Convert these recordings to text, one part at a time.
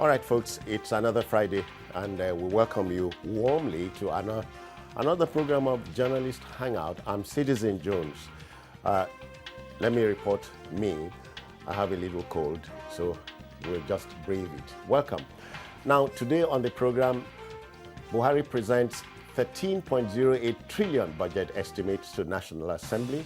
All right, folks, it's another Friday, and we welcome you warmly to another program of Journalist Hangout. I'm Citizen Jones. Let me report me. I have a little cold, so we'll just brave it. Welcome. Now, today on the program, Buhari presents 13.08 trillion budget estimates to National Assembly.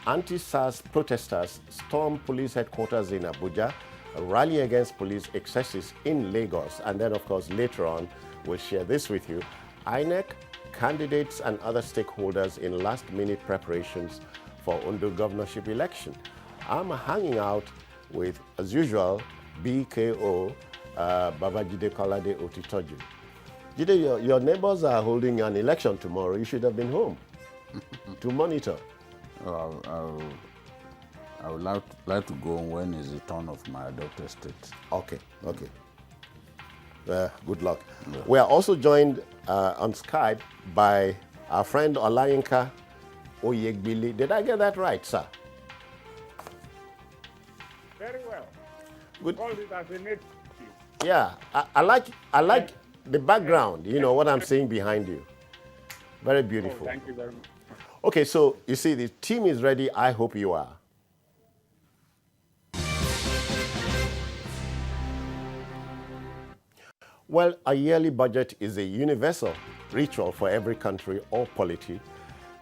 Anti-SARS protesters storm police headquarters in Abuja, a rally against police excesses in Lagos, and then, of course, later on, we'll share this with you. INEC, candidates and other stakeholders in last-minute preparations for Ondo governorship election. I'm hanging out with, as usual, BKO, Babajide Kolade Otitoju. Jide, your neighbors are holding an election tomorrow. You should have been home to monitor. I would like to go when is the turn of my adopted state. Okay. Good luck. Yeah. We are also joined on Skype by our friend Olayinka Oyegbili. Did I get that right, sir? Very well. Good. Call it as a native. Yeah, I like the background. You know what I'm seeing behind you. Very beautiful. Oh, thank you very much. Okay, so you see the team is ready. I hope you are. Well, a yearly budget is a universal ritual for every country or polity.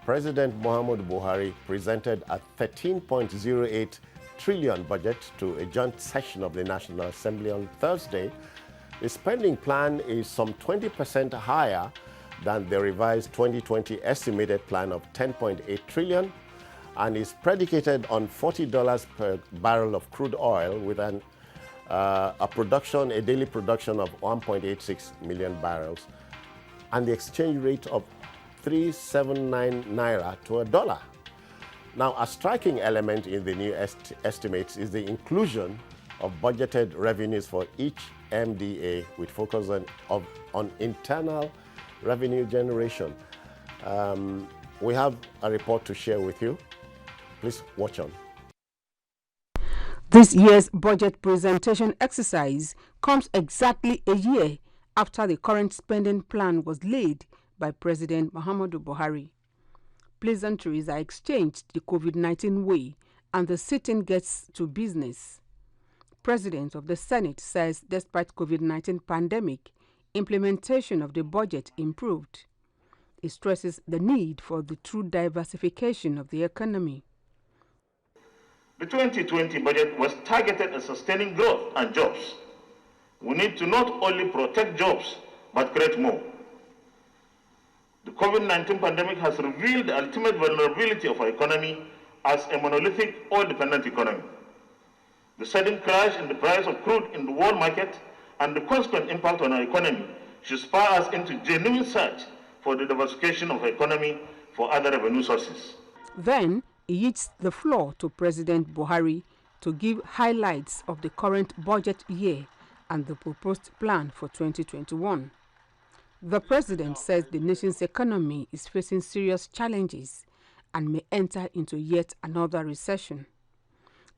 President Muhammadu Buhari presented a 13.08 trillion budget to a joint session of the National Assembly on Thursday. The spending plan is some 20% higher than the revised 2020 estimated plan of 10.8 trillion and is predicated on $40 per barrel of crude oil with a daily production of 1.86 million barrels and the exchange rate of 379 naira to a dollar. Now, a striking element in the new estimates is the inclusion of budgeted revenues for each MDA with focus on internal revenue generation. We have a report to share with you. Please watch on. This year's budget presentation exercise comes exactly a year after the current spending plan was laid by President Muhammadu Buhari. Pleasantries are exchanged the COVID-19 way and the sitting gets to business. President of the Senate says despite COVID-19 pandemic, implementation of the budget improved. He stresses the need for the true diversification of the economy. The 2020 budget was targeted at sustaining growth and jobs. We need to not only protect jobs, but create more. The COVID-19 pandemic has revealed the ultimate vulnerability of our economy as a monolithic oil-dependent economy. The sudden crash in the price of crude in the world market and the consequent impact on our economy should spur us into genuine search for the diversification of our economy for other revenue sources. Then, he yields the floor to President Buhari to give highlights of the current budget year and the proposed plan for 2021. The president says the nation's economy is facing serious challenges and may enter into yet another recession.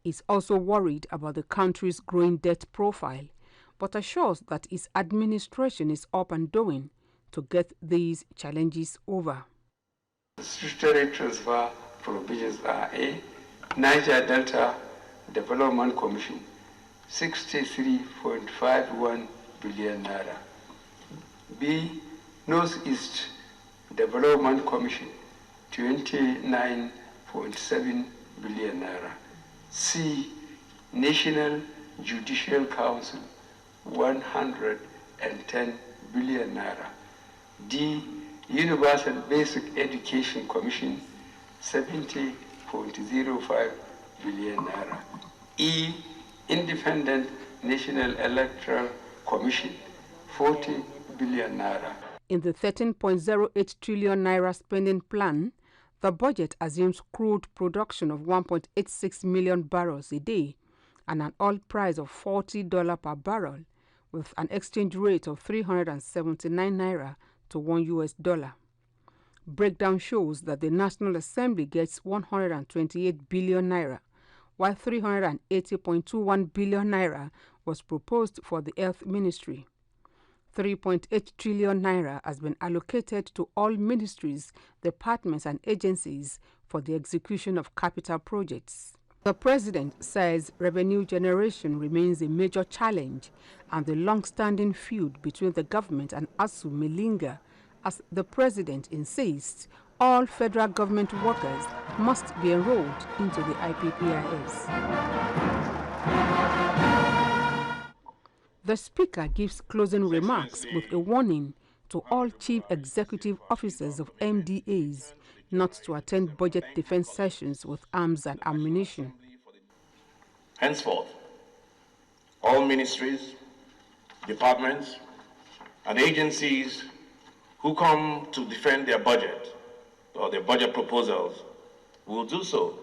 He's also worried about the country's growing debt profile, but assures that his administration is up and doing to get these challenges over. Statutory transfer provisions are A. Niger Delta Development Commission, 63.51 billion naira. B. Northeast Development Commission, 29.7 billion naira. C. National Judicial Council, 110 billion naira. D. Universal Basic Education Commission, 70.05 billion naira. E. Independent National Electoral Commission, 40 billion naira. In the 13.08 trillion naira spending plan, the budget assumes crude production of 1.86 million barrels a day and an oil price of $40 per barrel with an exchange rate of 379 naira to $1. Breakdown shows that the National Assembly gets 128 billion naira, while 380.21 billion naira was proposed for the Health Ministry. 3.8 trillion naira has been allocated to all ministries, departments and agencies for the execution of capital projects. The president says revenue generation remains a major challenge, and the long-standing feud between the government and ASU may linger, as the president insists all federal government workers must be enrolled into the IPPIS. The Speaker gives closing remarks with a warning to all chief executive officers of MDAs not to attend budget defense sessions with arms and ammunition. Henceforth, all ministries, departments, and agencies who come to defend their budget or their budget proposals will do so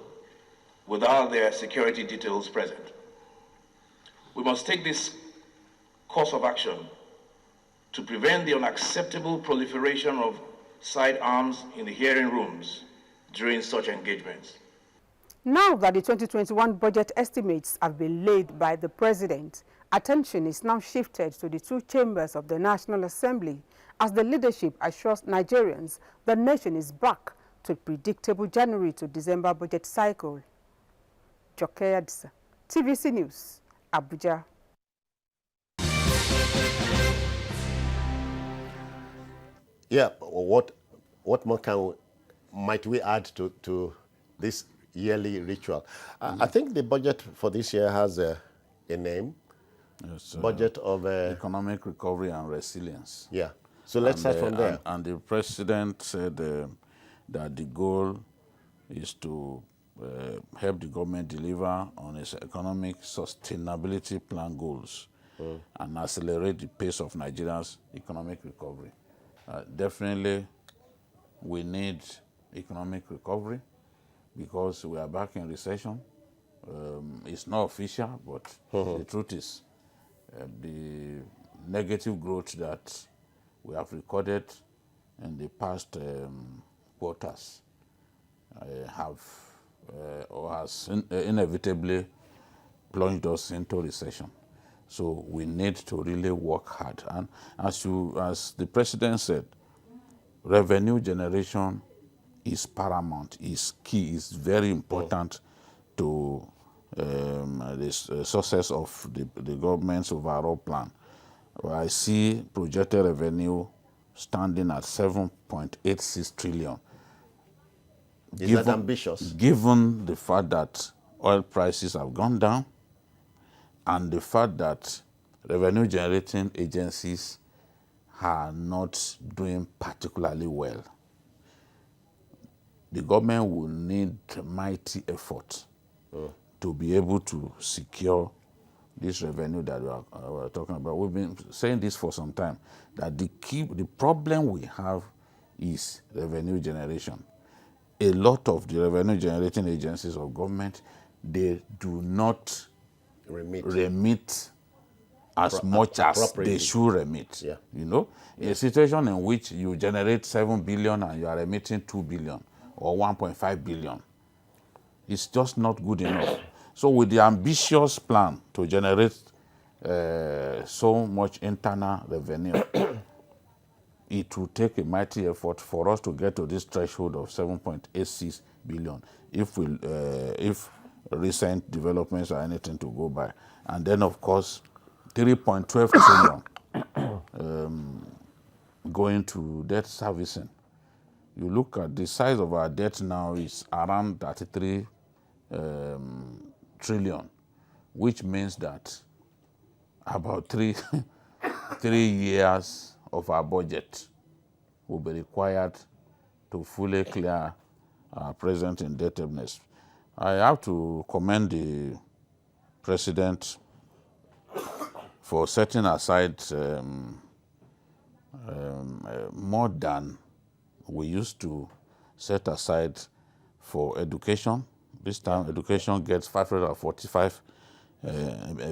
without their security details present. We must take this course of action to prevent the unacceptable proliferation of sidearms in the hearing rooms during such engagements. Now that the 2021 budget estimates have been laid by the president, attention is now shifted to the two chambers of the National Assembly as the leadership assures Nigerians the nation is back to a predictable January to December budget cycle. Joke Adisa, TVC News, Abuja. Yeah, what more might we add to this yearly ritual? I think the budget for this year has a name. Yes, budget of economic recovery and resilience. Yeah. So let's start from there. And the president said that the goal is to help the government deliver on its economic sustainability plan goals and accelerate the pace of Nigeria's economic recovery. Definitely, we need economic recovery because we are back in recession. It's not official, but the truth is the negative growth that we have recorded in the past quarters has inevitably plunged us into recession. So we need to really work hard. And as the president said, revenue generation is paramount, is key, is very important to the success of the government's overall plan. I see projected revenue standing at 7.86 trillion. Is that ambitious? Given the fact that oil prices have gone down and the fact that revenue generating agencies are not doing particularly well, the government will need mighty effort to be able to secure this revenue that we are talking about. We've been saying this for some time, that the problem we have is revenue generation. A lot of the revenue generating agencies of government, they do not remit as much as they should remit. Yeah. You know, a situation in which you generate 7 billion and you are remitting 2 billion or 1.5 billion, it's just not good enough. So with the ambitious plan to generate so much internal revenue, it will take a mighty effort for us to get to this threshold of 7.86 billion if recent developments are anything to go by. And then, of course, 3.12 trillion going to debt servicing. You look at the size of our debt now is around 33 trillion, which means that about 3 years of our budget will be required to fully clear our present indebtedness. I have to commend the president for setting aside more than we used to set aside for education. This time, education gets 545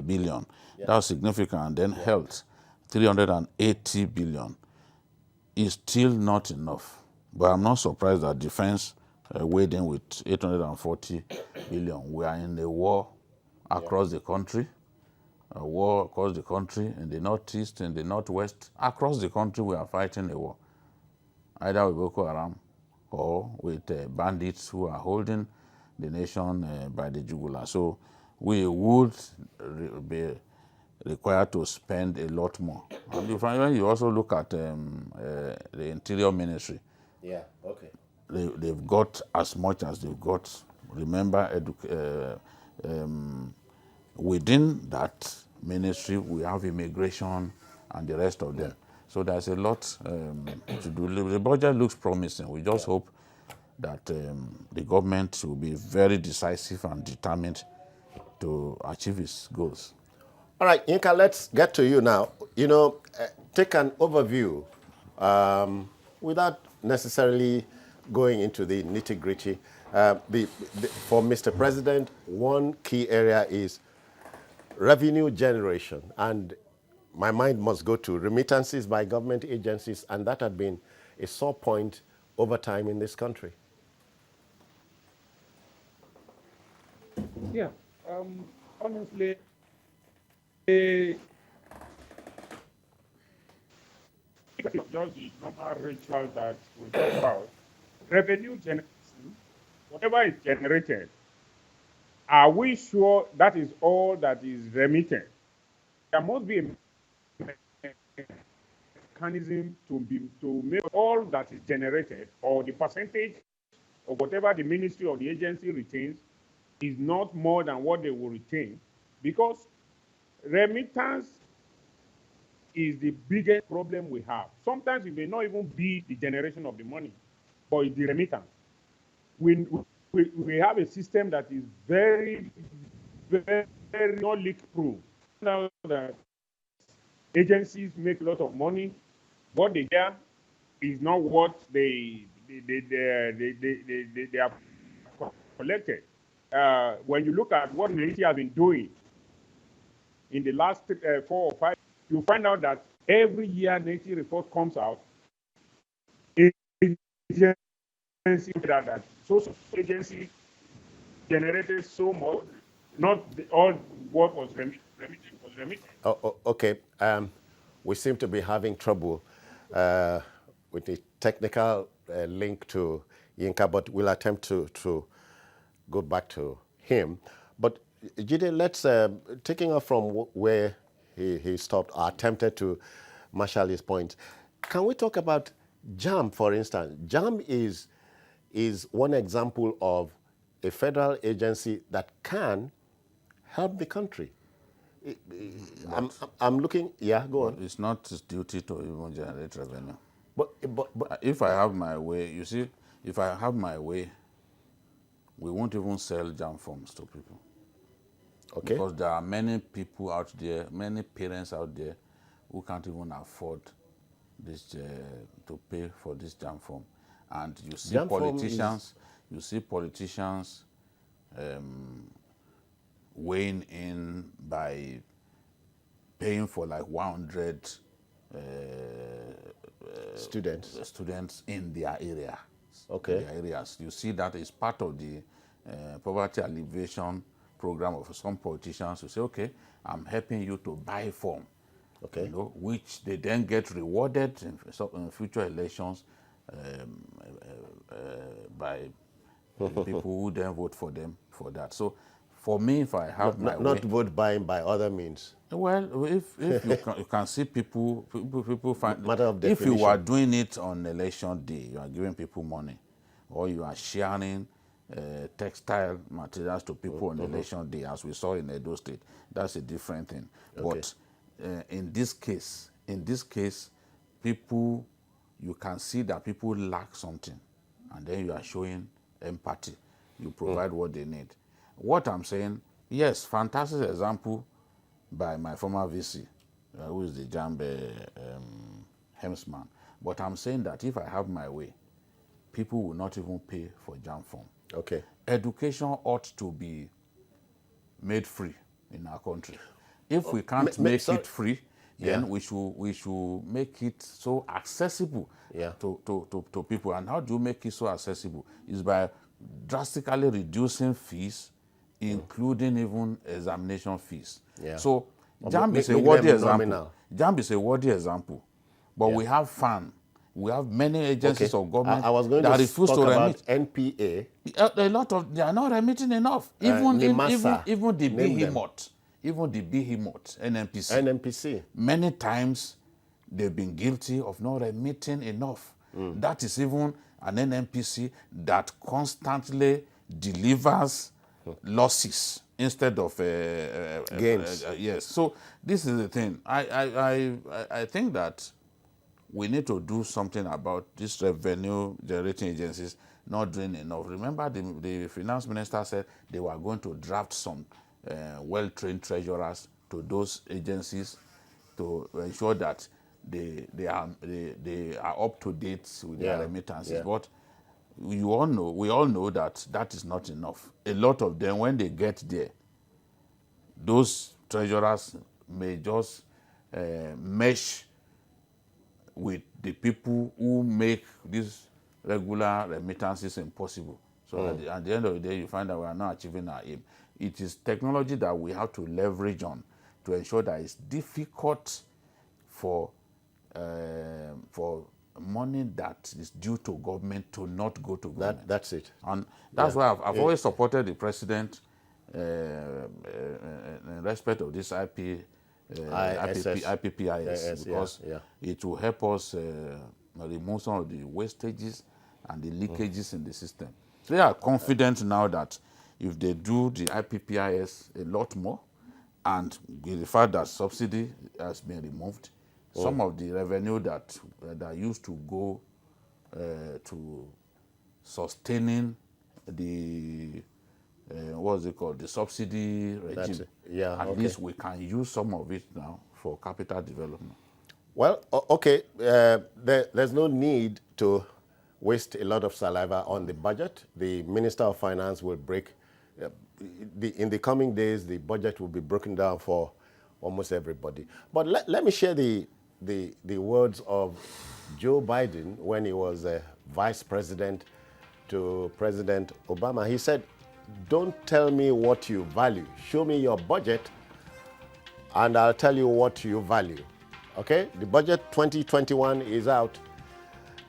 billion. Yeah. That's significant. And then health, 380 billion, is still not enough. But I'm not surprised that defense weighed in with 840 billion. We are in a war across the country. a war across the country, in the northeast, in the northwest, across the country we are fighting a war, either with Boko Haram or with bandits who are holding the nation by the jugular. So we would be required to spend a lot more. And when you also look at the Interior Ministry, Yeah, okay. they've got as much as they've got. Remember, within that ministry, we have immigration and the rest of them. So there's a lot to do. The budget looks promising. We just hope that the government will be very decisive and determined to achieve its goals. All right, Yinka, let's get to you now. You know, take an overview without necessarily going into the nitty-gritty. For Mr. President, one key area is revenue generation. And my mind must go to remittances by government agencies, and that had been a sore point over time in this country. Yeah. Honestly, just the normal ritual that we talk about. Revenue generation, whatever is generated, are we sure that is all that is remitted? There must be a mechanism to make all that is generated, or the percentage of whatever the ministry or the agency retains is not more than what they will retain, because remittance is the biggest problem we have. Sometimes it may not even be the generation of the money, but it's the remittance. We have a system that is very, very not leak-proof. Now that agencies make a lot of money, what they get is not what they have collected. When you look at what Haiti has been doing in the last 4 or 5, you find out that every year Haiti report comes out, agency that social agency generated so much, not all what was remitted was remitted. Okay. We seem to be having trouble with the technical link to Yinka, but we'll attempt to go back to him. But Jide, let's, taking off from where he stopped or attempted to marshal his point, can we talk about JAM, for instance? JAM is one example of a federal agency that can help the country. I'm looking, yeah, go on. It's not his duty to even generate revenue. But If I have my way, you see, if I have my way, we won't even sell jam forms to people. okay. Because there are many people out there, many parents out there who can't even afford this to pay for this jam form. And you see Jam form politicians weighing in by paying for like 100 students in their area. Okay. In their areas. You see that is part of the poverty alleviation program of some politicians who say, okay, I'm helping you to buy form. Okay. You know, which they then get rewarded in future elections by the people who then vote for them for that. So for me, if I have my way... Not vote buying by other means. Well, if you can see people find... Matter of if you definition. are doing it on election day, you are giving people money, or you are sharing textile materials to people on election day, as we saw in Edo State, that's a different thing. Okay. But in this case, people, you can see that people lack something, and then you are showing empathy. You provide what they need. What I'm saying, yes, fantastic example by my former VC, who is the Jambe Hemsman. But I'm saying that if I have my way, people will not even pay for jam form. Okay. Education ought to be made free in our country. If we can't make it free, then Yeah. we should make it so accessible Yeah. to people. And how do you make it so accessible? Is by drastically reducing fees, including even examination fees. Yeah. So JAMB is a Make worthy them example. nominal. JAMB is a worthy example. But we have FAN. We have many agencies of government I was going that to refuse talk to about remit. NPA. A lot of, they are not remitting enough. Even NIMASA, even the name them. behemoth, NNPC. NNPC. Many times they've been guilty of not remitting enough. That is even an NNPC that constantly delivers losses instead of Gains. yes. So this is the thing. I think that we need to do something about these revenue generating agencies not doing enough. Remember, the finance minister said they were going to draft some well-trained treasurers to those agencies to ensure that they are up to date with their remittances. Yeah. But we all know that is not enough. A lot of them, when they get there, those treasurers may just mesh with the people who make these regular remittances impossible. So at the end of the day, you find that we are not achieving our aim. It is technology that we have to leverage on to ensure that it's difficult for money that is due to government to not go to government. That's it. And that's why I've always supported the president in respect of this IPPIS, because it will help us remove some of the wastages and the leakages in the system. So they are confident now that if they do the IPPIS a lot more, and with the fact that subsidy has been removed, some of the revenue that used to go to sustaining the what's it called, the subsidy regime. At least we can use some of it now for capital development. Well, okay, there's no need to waste a lot of saliva on the budget. The Minister of Finance will break, in the coming days, the budget will be broken down for almost everybody. But let me share the words of Joe Biden when he was vice president to President Obama. He said, "Don't tell me what you value. Show me your budget and I'll tell you what you value." Okay? The budget 2021 is out.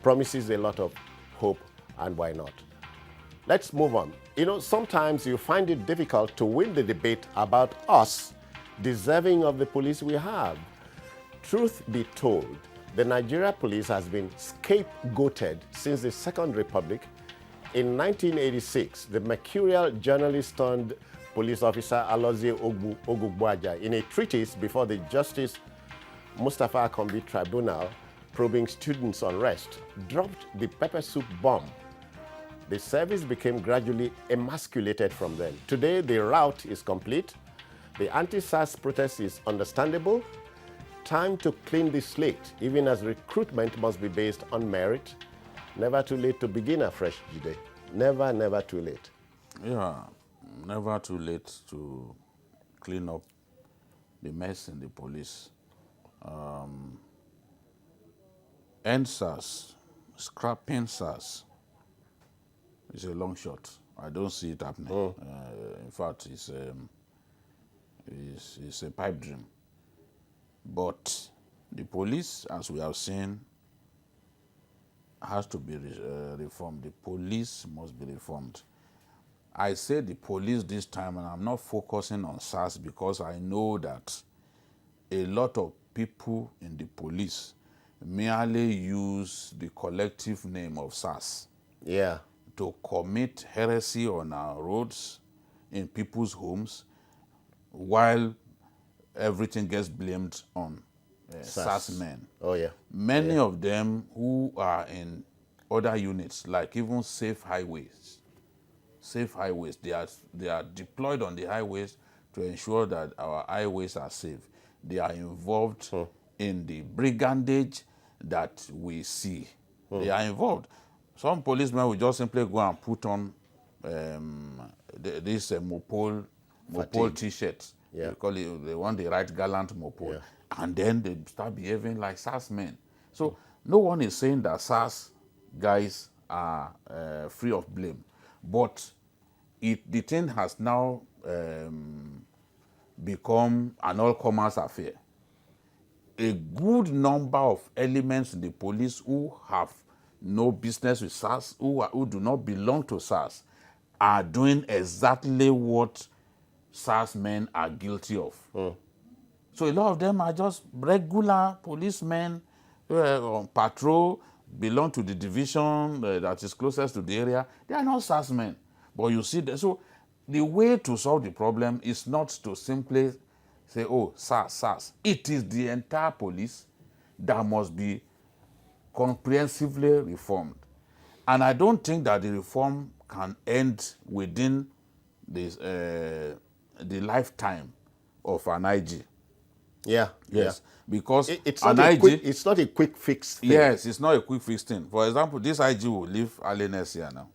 Promises a lot of hope, and why not? Let's move on. You know, sometimes you find it difficult to win the debate about us deserving of the police we have. Truth be told, the Nigeria police has been scapegoated since the Second Republic. In 1986, the mercurial journalist turned police officer Alozie Ogugbuaja, in a treatise before the Justice Mustafa Akombi Tribunal probing students' unrest, dropped the pepper soup bomb. The service became gradually emasculated from then. Today, the rout is complete. The anti-SARS protest is understandable. Time to clean the slate, even as recruitment must be based on merit. Never too late to begin afresh, Jide. Never, never too late. Yeah, never too late to clean up the mess in the police. End SARS, scrapping SARS, is a long shot. I don't see it happening. In fact, it's a pipe dream. But the police, as we have seen, has to be reformed. The police must be reformed. I say the police this time, and I'm not focusing on SARS because I know that a lot of people in the police merely use the collective name of SARS to commit heresy on our roads, in people's homes, while everything gets blamed on SARS men. Many of them who are in other units, like even safe highways, they are deployed on the highways to ensure that our highways are safe. They are involved in the brigandage that we see. They are involved. Some policemen will just simply go and put on this Mopol T-shirts. They call it, they want the right gallant Mopol. And then they start behaving like SARS men. So no one is saying that SARS guys are free of blame. But the thing has now become an all-comers affair. A good number of elements in the police who have no business with SARS, who do not belong to SARS, are doing exactly what SARS men are guilty of. So a lot of them are just regular policemen on patrol, belong to the division that is closest to the area. They are not SARS men. But you see, so the way to solve the problem is not to simply say, oh, SARS, SARS. It is the entire police that must be comprehensively reformed. And I don't think that the reform can end within this, the lifetime of an IG. Yeah. Yes, because It's an not a IG, quick, it's not a quick fix thing. yes, it's not a quick fix thing. For example, this IG will leave early next year now.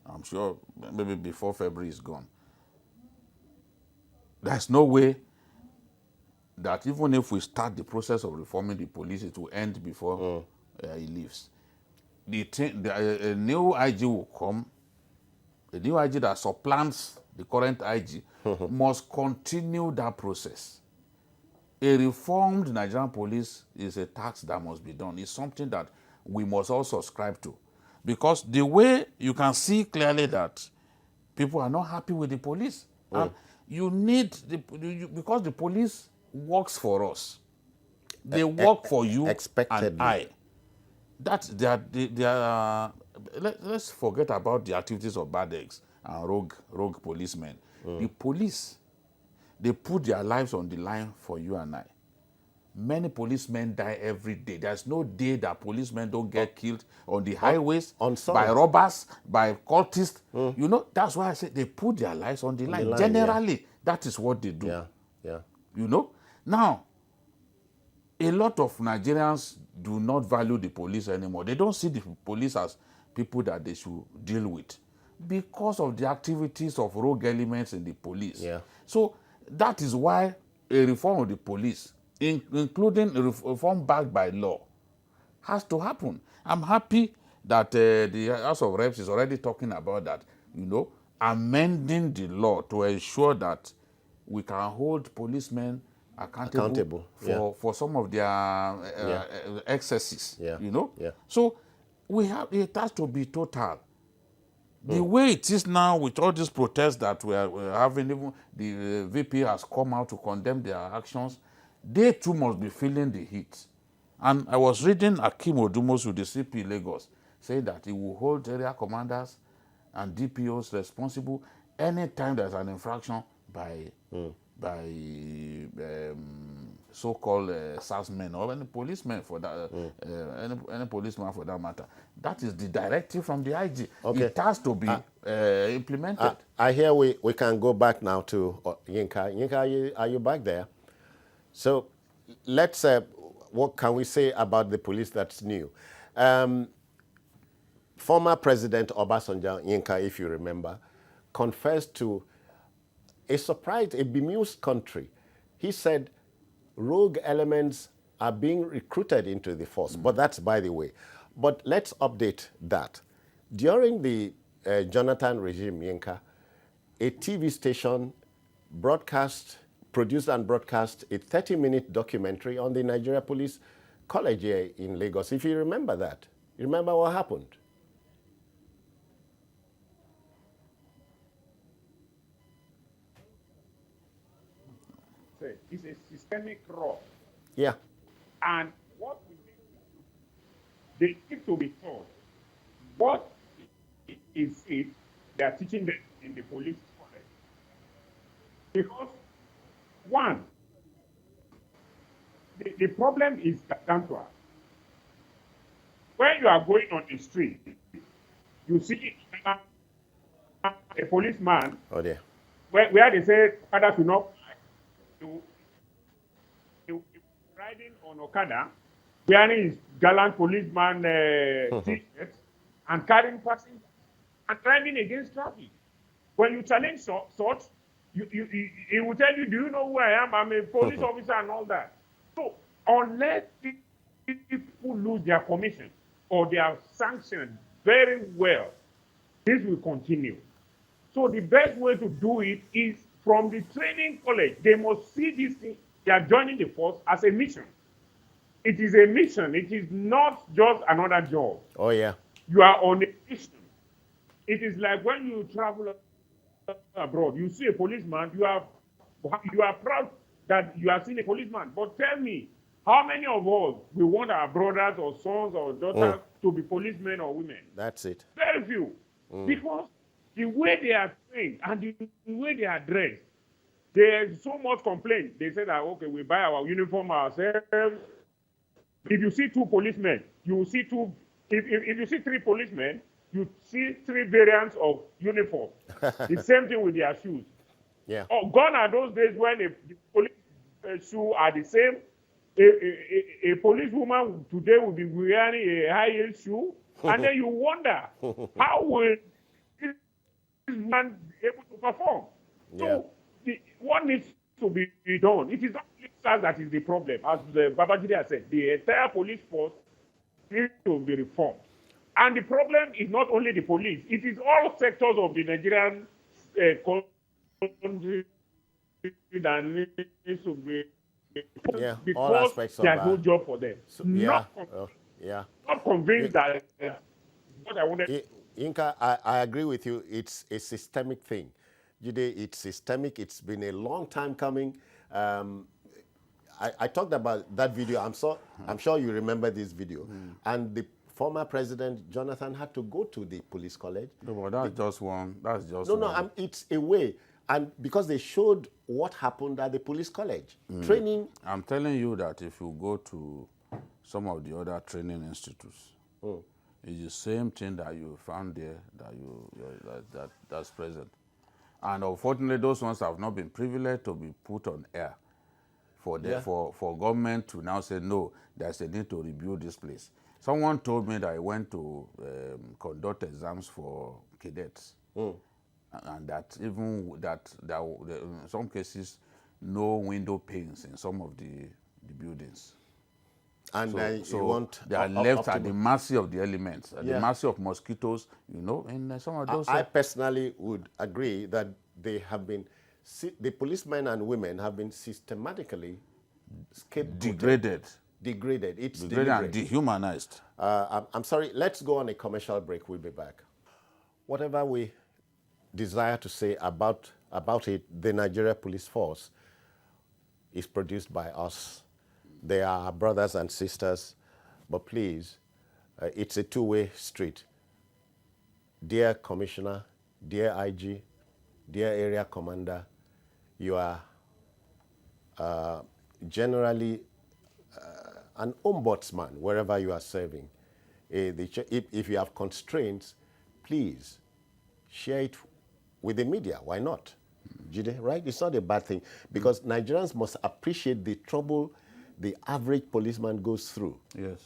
I'm sure maybe before February is gone. There's no way that even if we start the process of reforming the police, it will end before he leaves. A new IG will come. The new IG that supplants the current IG must continue that process. A reformed Nigerian police is a task that must be done. It's something that we must all subscribe to. Because the way you can see clearly that people are not happy with the police. And you need, because the police works for us. They work for you expectedly. and I. Let's forget about the activities of bad eggs and rogue policemen. The police, they put their lives on the line for you and I. Many policemen die every day. There's no day that policemen don't get killed on the highways, by robbers, by cultists. You know, that's why I say they put their lives on the line. Generally, that is what they do. Yeah. You know? Now, a lot of Nigerians do not value the police anymore. They don't see the police as people that they should deal with because of the activities of rogue elements in the police. Yeah. So that is why a reform of the police, including a reform backed by law, has to happen. I'm happy that the House of Reps is already talking about that, you know, amending the law to ensure that we can hold policemen accountable for some of their excesses, you know. So it has to be total. The way it is now with all these protests that we're having, even the VP has come out to condemn their actions, they too must be feeling the heat. And I was reading Akim Odumosu, the CP Lagos, saying that he will hold area commanders and DPOs responsible anytime there's an infraction by so-called SARS men or any policemen for that, any policeman for that matter. That is the directive from the IG. Okay. It has to be implemented. I hear we can go back now to Yinka. Yinka, are you back there? So let's, what can we say about the police that's new? Former President Obasanjo, Yinka, if you remember, confessed to a surprised, a bemused country. He said rogue elements are being recruited into the force, but that's by the way. But let's update that. During the Jonathan regime, Yinka, a TV station produced and broadcast a 30-minute documentary on the Nigeria Police College here in Lagos. If you remember that, you remember what happened? It's a systemic role. Yeah. And what we need to do, they need to be taught what is it they are teaching them in the police college. Because, one, the problem is down to us. When you are going on the street, you see a policeman where they say, Father should not riding on Okada, wearing his gallant policeman t-shirt and carrying passengers and driving against traffic. When you challenge such, he will tell you, do you know who I am? I'm a police officer and all that. So unless people lose their commission or they are sanctioned very well, this will continue. So the best way to do it is from the training college, they must see this thing. They are joining the force as a mission. It is a mission. It is not just another job. Oh, yeah. You are on a mission. It is like when you travel abroad, you see a policeman, you are proud that you are seeing a policeman. But tell me, how many of us we want our brothers or sons or daughters to be policemen or women? That's it. Very few. Because the way they are trained and the way they are dressed, there's so much complaint. They say that, okay, we buy our uniform ourselves. If you see two policemen, you will see two. If you see three policemen, you see three variants of uniform. The same thing with their shoes. Yeah. Oh, gone are those days when the police shoes are the same. A policewoman today will be wearing a high-heel shoe, and then you wonder how will this man be able to perform. Yeah. So what needs to be done? It is not SARS that is the problem, as Babajide has said. The entire police force needs to be reformed. And the problem is not only the police, it is all sectors of the Nigerian country that needs to be, because all aspects of there's no job for them. So, not convinced that what I wanted. Yinka, I agree with you. It's a systemic thing. Jide, it's systemic. It's been a long time coming. I talked about that video. I'm sure you remember this video. And the former president Jonathan had to go to the police college. No, but that's just one. That's just No. It's a way, and because they showed what happened at the police college training. I'm telling you that if you go to some of the other training institutes, it's the same thing that you found there that's present. And unfortunately, those ones have not been privileged to be put on air for government to now say, no, there's a need to rebuild this place. Someone told me that I went to conduct exams for cadets, and that even that there in some cases, no window panes in some of the buildings. And they are left at the mercy of the elements, at the mercy of mosquitoes, and some of those. I personally would agree that they have been, the policemen and women have been systematically degraded. It's degraded and dehumanized. I'm sorry, let's go on a commercial break. We'll be back. Whatever we desire to say about it, the Nigeria Police Force is produced by us. They are our brothers and sisters, but please, it's a two-way street. Dear Commissioner, dear IG, dear Area Commander, you are generally an ombudsman wherever you are serving. If you have constraints, please share it with the media. Why not? Jide, right? It's not a bad thing, because Nigerians must appreciate the trouble the average policeman goes through. Yes.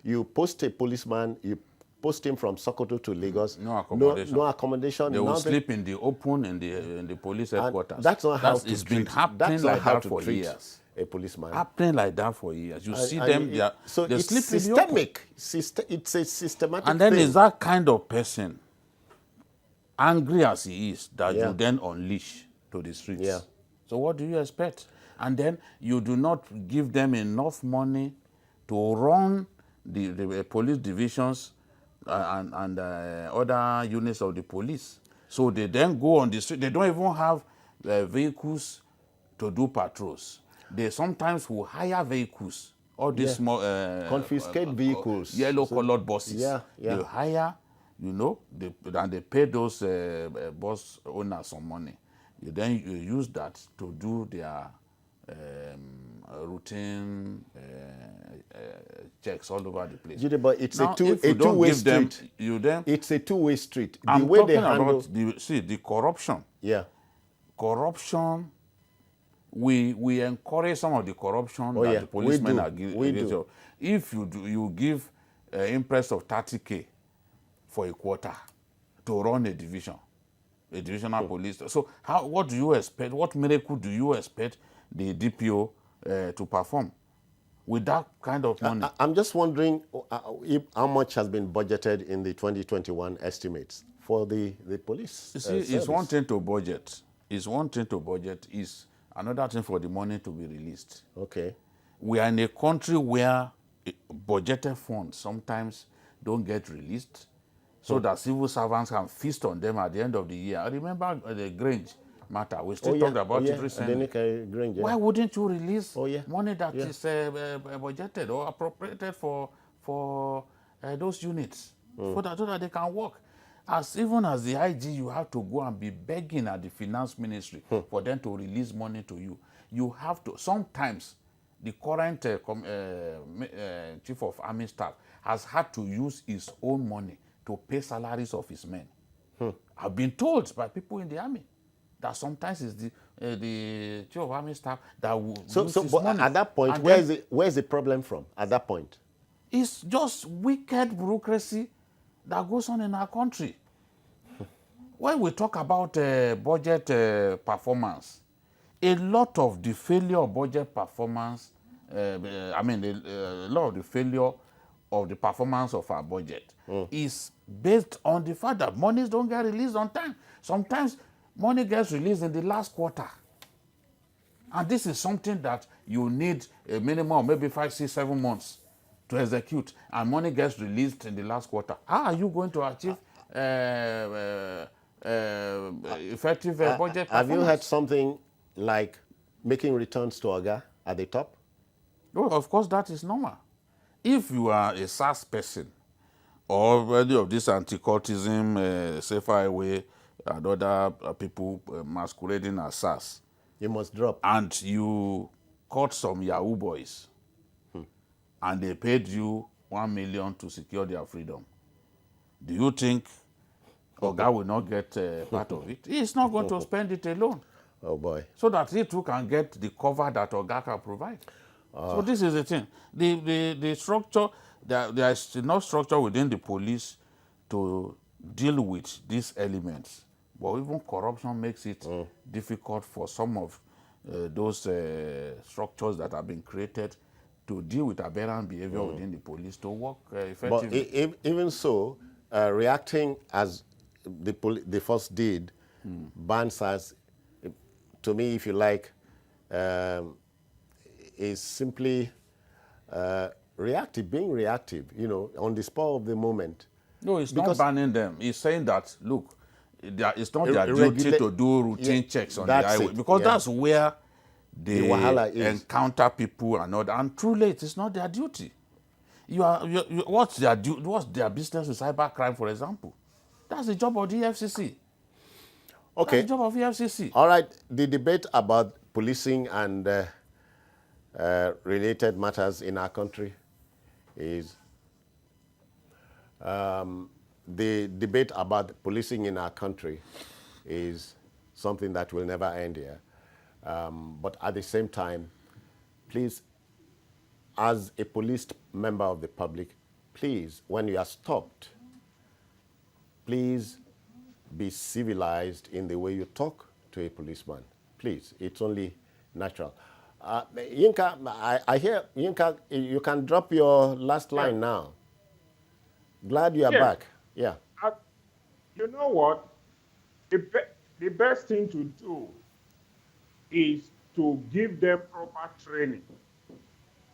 You post a policeman, you post him from Sokoto to Lagos. No accommodation. No accommodation. They will sleep in the open in the police headquarters. And that's not how it's been happening like that for years. A policeman. Happening like that for years. You see them. They it's sleep systemic. In the open. It's a systematic. And then thing. is that kind of person, angry as he is, that you then unleash to the streets. Yeah. So what do you expect? And then you do not give them enough money to run the police divisions and other units of the police. So they then go on the street. They don't even have vehicles to do patrols. They sometimes will hire vehicles, all these small confiscate vehicles, yellow-colored buses. They hire, and they pay those bus owners some money. You use that to do their routine checks all over the place. But it's now, a two-way street. It's a two-way street. I'm talking about the corruption. Yeah. Corruption. We encourage some of the corruption that the policemen are giving. If you give impress of 30K for a quarter to run a division, a divisional police. So what do you expect? What miracle do you expect the DPO to perform with that kind of money? I'm just wondering how much has been budgeted in the 2021 estimates for the police. You see, it's one thing to budget. It's one thing to budget, is another thing for the money to be released. Okay. We are in a country where budgeted funds sometimes don't get released so that civil servants can feast on them at the end of the year. I remember the Grange matter. We still talked about it recently. Grange, yeah. Why wouldn't you release Oh, yeah. money that Yeah. is budgeted or appropriated for those units so that they can work? Even as the IG, you have to go and be begging at the finance ministry for them to release money to you. You have to, sometimes the current chief of army staff has had to use his own money to pay salaries of his men. I've been told by people in the army that sometimes it's the chief of army staff that will use his but money. at that point, where's the problem from? At that point, it's just wicked bureaucracy that goes on in our country. When we talk about budget performance, a lot of the failure of budget performance, a lot of the failure of the performance of our budget is based on the fact that monies don't get released on time. Sometimes money gets released in the last quarter. And this is something that you need a minimum of maybe 5, 6, 7 months to execute, and money gets released in the last quarter. How are you going to achieve effective budget performance? have you had something like making returns to Oga at the top? Oh, of course, that is normal. If you are a SARS person or any of this anti-cultism, Safer Highway, and other people masquerading as SARS, You must drop. and you caught some Yahoo boys and they paid you 1 million to secure their freedom, do you think Oga will not get part of it? He's not going to spend it alone. Oh boy. So that he too can get the cover that Oga can provide. So this is the thing. The structure, there is enough structure within the police to deal with these elements. But even corruption makes it difficult for some of those structures that have been created to deal with aberrant behavior within the police to work effectively. But even so, reacting as the force did, ban SARS, to me, if you like, is simply reactive, being reactive, on the spur of the moment. No, it's not banning them. It's saying that, look, it's not their duty to do routine checks on the highway. Because that's where they encounter people and all that. And truly, it is not their duty. What's their business with cybercrime, for example? That's the job of the EFCC. Okay. That's the job of EFCC. All right. The debate about policing and related matters in our country is the debate about policing in our country is something that will never end here. But at the same time, please, as a policed member of the public, please, when you are stopped, please be civilized in the way you talk to a policeman. Please, it's only natural. Yinka, I hear, Yinka, you can drop your last line now. Glad you are back. Yeah. You know what? The best thing to do is to give them proper training.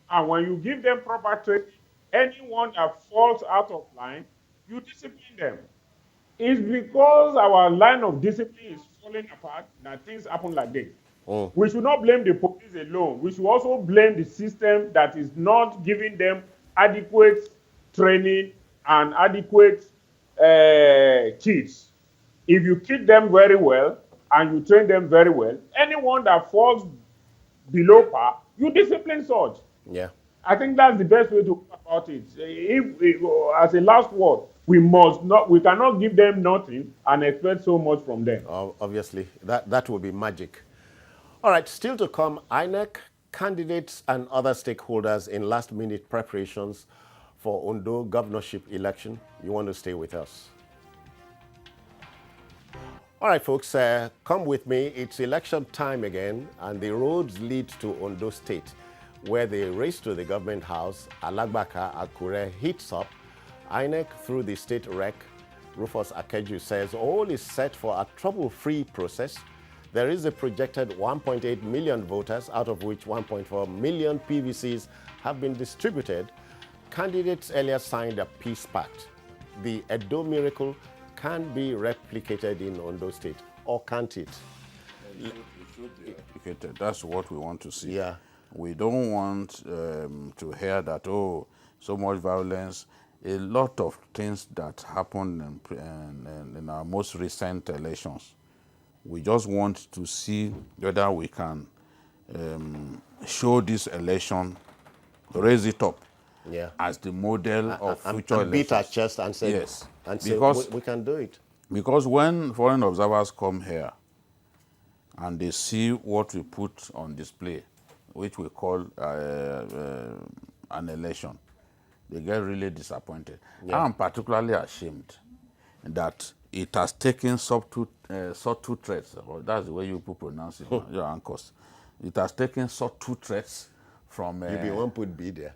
And when you give them proper training, anyone that falls out of line, you discipline them. It's because our line of discipline is falling apart that things happen like this. We should not blame the police alone. We should also blame the system that is not giving them adequate training and adequate kits. If you kit them very well and you train them very well, anyone that falls below par, you discipline such. Yeah. I think that's the best way to go about it. If as a last word, we cannot give them nothing and expect so much from them. Obviously, that will be magic. All right, still to come, INEC, candidates and other stakeholders in last-minute preparations for Ondo governorship election. You want to stay with us. All right, folks, come with me. It's election time again, and the roads lead to Ondo State, where the race to the government house, Alagbaka Akure, heats up. INEC, through the state rec, Rufus Akeju, says all is set for a trouble-free process There is a projected 1.8 million voters, out of which 1.4 million PVCs have been distributed. Candidates earlier signed a peace pact. The Edo miracle can be replicated in Ondo State, or can't it? It should be replicated. That's what we want to see. Yeah. We don't want to hear that, oh, so much violence. A lot of things that happened in our most recent elections. We just want to see whether we can show this election, raise it up as the model of future elections. Beat our chest and say, yes, because we can do it. Because when foreign observers come here and they see what we put on display, which we call an election, they get really disappointed. Yeah. I'm particularly ashamed that it has taken subtle threats, or that's the way you people pronounce it, your anchors. It has taken subtle threats from You won't put B there.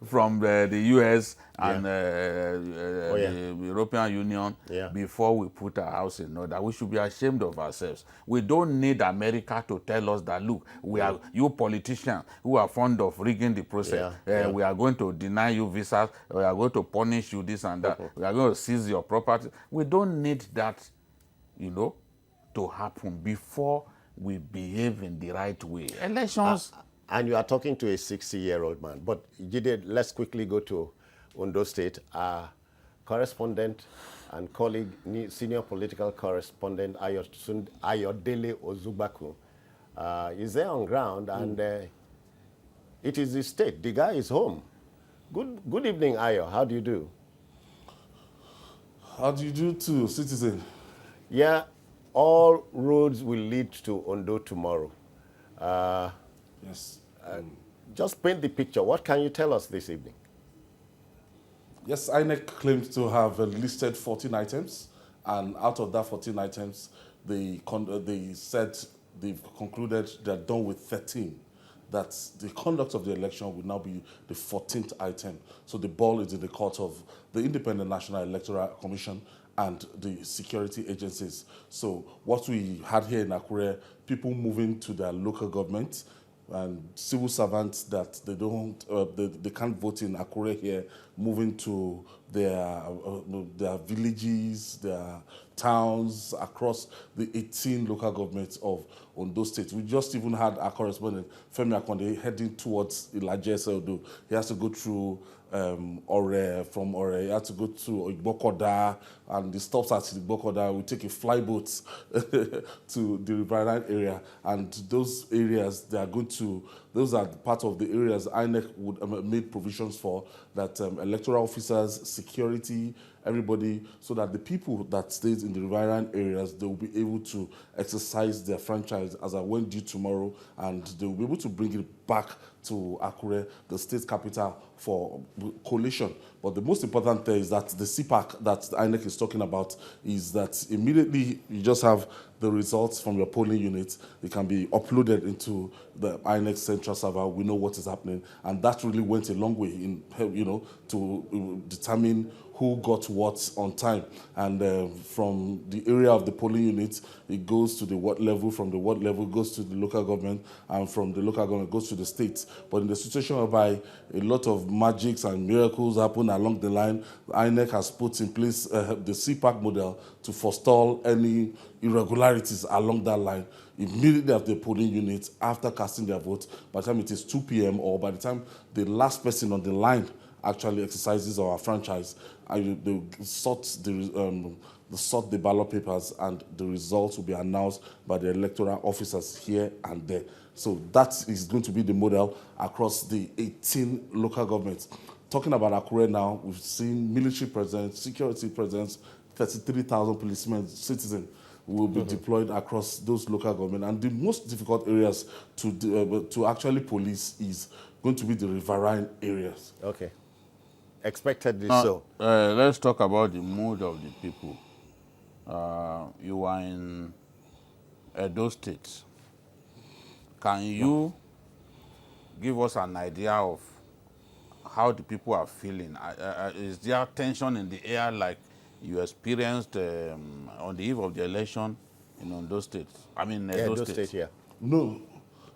from the US and the European Union before we put our house in order. We should be ashamed of ourselves. We don't need America to tell us that, look, we are you politicians who are fond of rigging the process. We are going to deny you visas. We are going to punish you this and that. We are going to seize your property. We don't need that, to happen before we behave in the right way. Elections. And you are talking to a 60-year-old man. But Jide, let's quickly go to Ondo State. Our correspondent and colleague, senior political correspondent Ayodele Ozugbaku, is there on ground, and it is the state. The guy is home. Good evening, Ayo. How do you do? How do you do too, citizen? Yeah, all roads will lead to Ondo tomorrow. Yes. Just paint the picture. What can you tell us this evening? Yes, INEC claims to have listed 14 items, and out of that 14 items, they said they've concluded they're done with 13. That the conduct of the election will now be the 14th item. So the ball is in the court of the Independent National Electoral Commission and the security agencies. So what we had here in Akure, people moving to their local government, and civil servants that they can't vote in Akure here, moving to their villages, their towns across the 18 local governments of Ondo State. We just even had our correspondent Femi Akonde heading towards Ilaje Eseodo. He has to go through Ore, from Ore, he had to go to Igbokoda, and he stops at Igbokoda. We take a flyboat to the riverine area, and those areas, those are part of the areas INEC would made provisions for, that electoral officers, security, everybody, so that the people that stays in the riverine areas, they will be able to exercise their franchise as I went due tomorrow, and they will be able to bring it back to Akure, the state capital, for collation. But the most important thing is that the CPAC that INEC is talking about is that immediately you just have the results from your polling unit. It can be uploaded into the INEC central server. We know what is happening, and that really went a long way in, to determine who got what on time. And from the area of the polling unit, it goes to the ward level, from the ward level it goes to the local government, and from the local government it goes to the state. But in the situation whereby a lot of magics and miracles happen along the line, INEC has put in place the CPAC model to forestall any irregularities along that line. Immediately after the polling unit, after casting their vote, by the time it is 2 p.m. or by the time the last person on the line actually exercises our franchise, they sort the ballot papers, and the results will be announced by the electoral officers here and there. So that is going to be the model across the 18 local governments. Talking about Akure now, we've seen military presence, security presence, 33,000 policemen, citizens will be deployed across those local government. And the most difficult areas to actually police is going to be the riverine areas. Okay. Expectedly so. Let's talk about the mood of the people. You are in Edo State. Can you give us an idea of how the people are feeling? Is there tension in the air like you experienced on the eve of the election? in Ondo State. I mean, Yeah, Edo those State. states, yeah. No,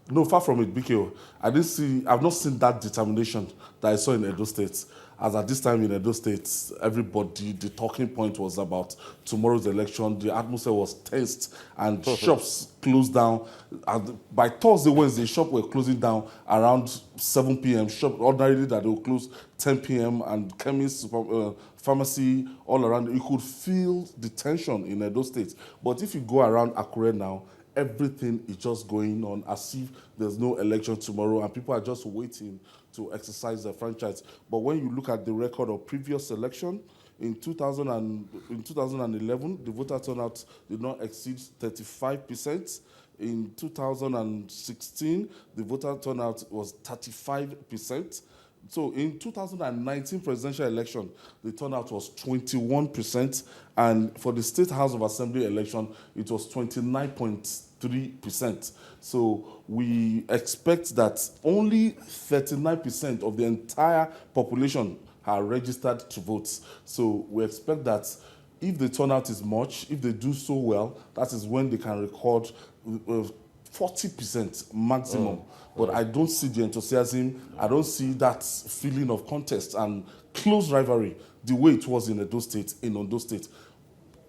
no, far from it, BKO. I've not seen that determination that I saw in Edo State. As at this time in Edo State, everybody, the talking point was about tomorrow's election. The atmosphere was tensed and shops closed down. And by Thursday, Wednesday, shops were closing down around 7 p.m. Shop ordinarily that they will close 10 p.m. and chemists, pharmacy all around. You could feel the tension in Edo State. But if you go around Akure now, everything is just going on as if there's no election tomorrow and people are just waiting to exercise their franchise. But when you look at the record of previous election, in 2011, the voter turnout did not exceed 35%. In 2016, the voter turnout was 35%. So in 2019 presidential election, the turnout was 21%, and for the State House of Assembly election, it was 29.3%. So we expect that only 39% of the entire population are registered to vote. So we expect that if the turnout is much, if they do so well, that is when they can record 40% maximum. But I don't see the enthusiasm. I don't see that feeling of contest and close rivalry the way it was in Edo State, in Ondo State.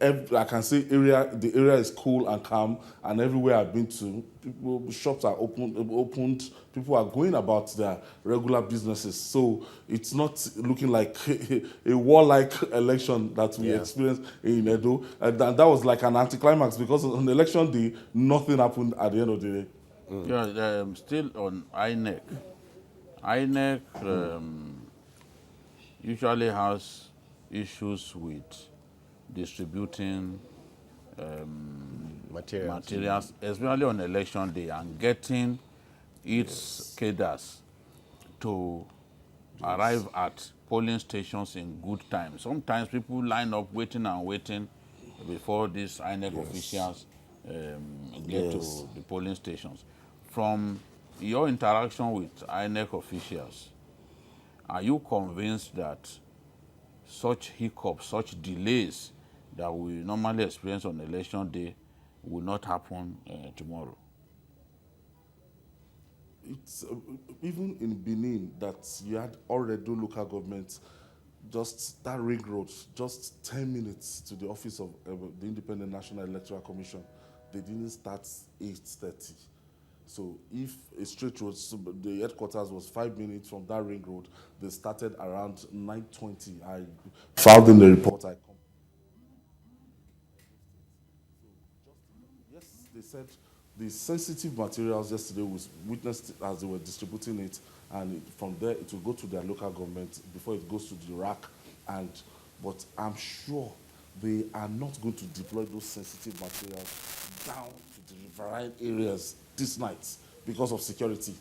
I can say the area is cool and calm, and everywhere I've been to, shops are opened, people are going about their regular businesses. So it's not looking like a warlike election that we experienced in Edo. And that was like an anticlimax because on election day, nothing happened at the end of the day. Yeah, still on INEC. INEC usually has issues with distributing materials, especially on election day, and getting its cadres to arrive at polling stations in good time. Sometimes people line up waiting and waiting before these INEC officials get to the polling stations. From your interaction with INEC officials, are you convinced that such hiccups, such delays that we normally experience on election day will not happen tomorrow? It's even in Benin that you had already local government, just that ring road, just 10 minutes to the office of the Independent National Electoral Commission. They didn't start 8:30. So if a straight road, so the headquarters was 5 minutes from that ring road, they started around 9:20. I filed in the report. Yes, they said the sensitive materials yesterday was witnessed as they were distributing it, and from there it will go to their local government before it goes to the rack. But I'm sure they are not going to deploy those sensitive materials down to the riverine areas this night because of security.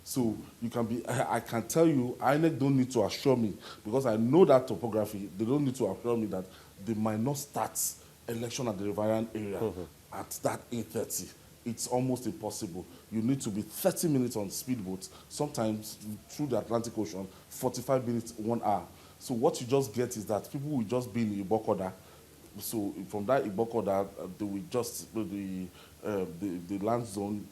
So you can be, I can tell you, INEC don't need to assure me, because I know that topography, they don't need to assure me that they might not start election at the riverine area at that 8:30. It's almost impossible. You need to be 30 minutes on speedboats, sometimes through the Atlantic Ocean, 45 minutes, 1 hour. So what you just get is that people will just be in Ibokoda. So from that Ibokoda, they will just, the land zone,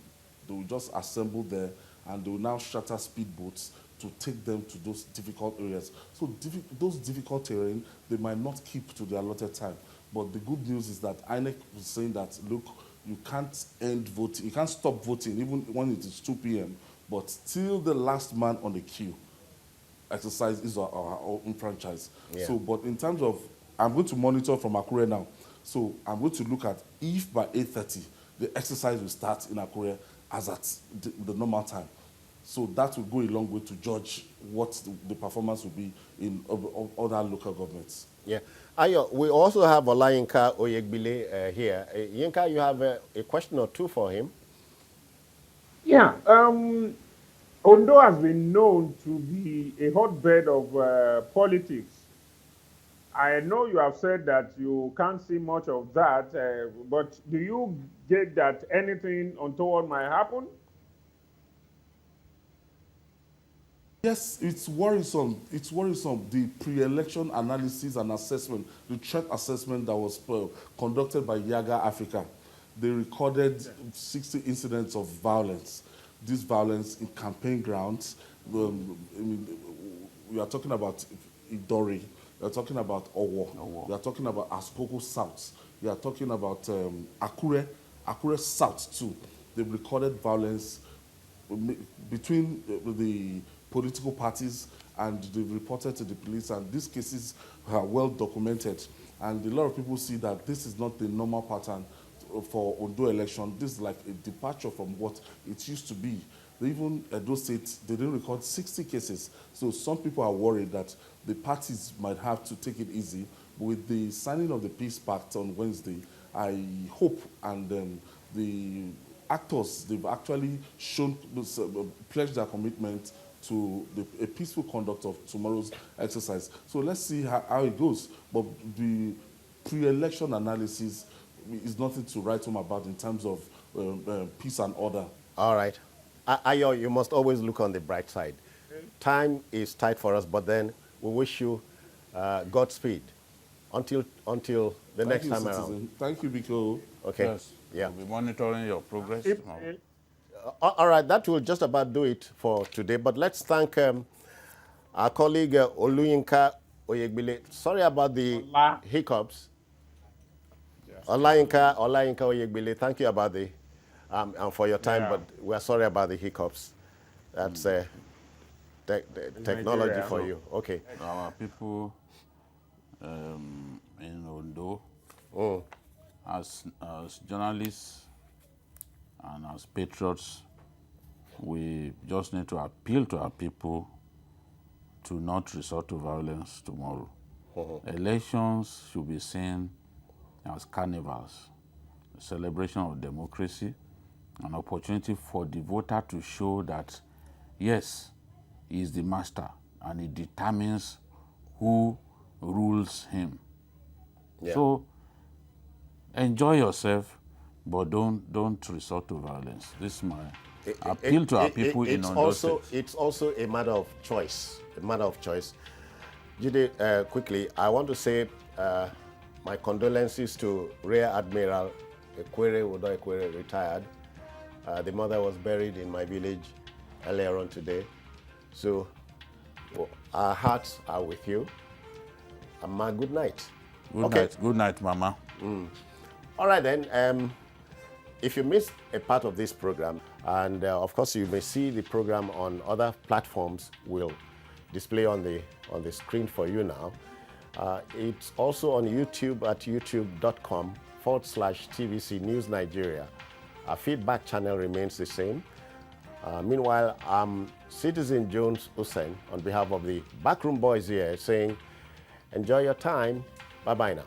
they will just assemble there, and they will now charter speedboats to take them to those difficult areas. So those difficult terrain, they might not keep to the allotted time. But the good news is that INEC was saying that, look, you can't end voting, you can't stop voting even when it is 2 p.m., but till the last man on the queue exercise is our own franchise. Yeah. So, but in terms of, I'm going to monitor from Akure now. So I'm going to look at if by 8:30 the exercise will start in Akure as at the normal time. So that will go a long way to judge what the performance will be in other local governments. Yeah. Ayo, we also have Olayinka Oyegbile here. Yinka, you have a question or two for him? Yeah. Ondo has been known to be a hotbed of politics. I know you have said that you can't see much of that, but do you get that anything untoward might happen? Yes, it's worrisome. It's worrisome. The pre-election analysis and assessment, the threat assessment that was conducted by Yaga Africa, they recorded 60 incidents of violence. This violence in campaign grounds. We are talking about Idori, we are talking about Owo, we are talking about Aspoko South, we are talking about Akure South too. They've recorded violence between the political parties, and they've reported to the police, and these cases are well documented. And a lot of people see that this is not the normal pattern for Ondo election. This is like a departure from what it used to be. Even Edo State, they didn't record 60 cases. So some people are worried that the parties might have to take it easy. But with the signing of the Peace Pact on Wednesday, I hope, and the actors, they've actually shown, pledged their commitment to a peaceful conduct of tomorrow's exercise. So let's see how it goes. But the pre-election analysis is nothing to write home about in terms of peace and order. All right. Ayo, you must always look on the bright side. Time is tight for us, but then we wish you Godspeed until the next time around. Thank you, Biko. Okay. Yes. Yeah. We'll be monitoring your progress. All right, that will just about do it for today. But let's thank our colleague Oluyinka Oyegbile. Sorry about the hiccups. Yes. Olayinka Oyegbile, thank you about the and for your time, but we are sorry about the hiccups. That's technology Nigeria. For you. Okay. Our people in Ondo, as journalists and as patriots, we just need to appeal to our people to not resort to violence tomorrow. Elections should be seen as carnivals, a celebration of democracy, an opportunity for the voter to show that, yes, he is the master and he determines who rules him. Yeah. So enjoy yourself, but don't resort to violence. This is my appeal to our people in Ondo State. It's also a matter of choice. Jide, quickly, I want to say my condolences to Rear Admiral Ekwere, retired. The mother was buried in my village earlier on today. So our hearts are with you. Ma, good night. Good night, Mama. All right then. If you missed a part of this program, and of course you may see the program on other platforms, we'll display on the screen for you now. It's also on YouTube at youtube.com/TVC News Nigeria. Our feedback channel remains the same. Meanwhile, I'm Citizen Jones Hussein on behalf of the Backroom Boys here saying, enjoy your time. Bye-bye now.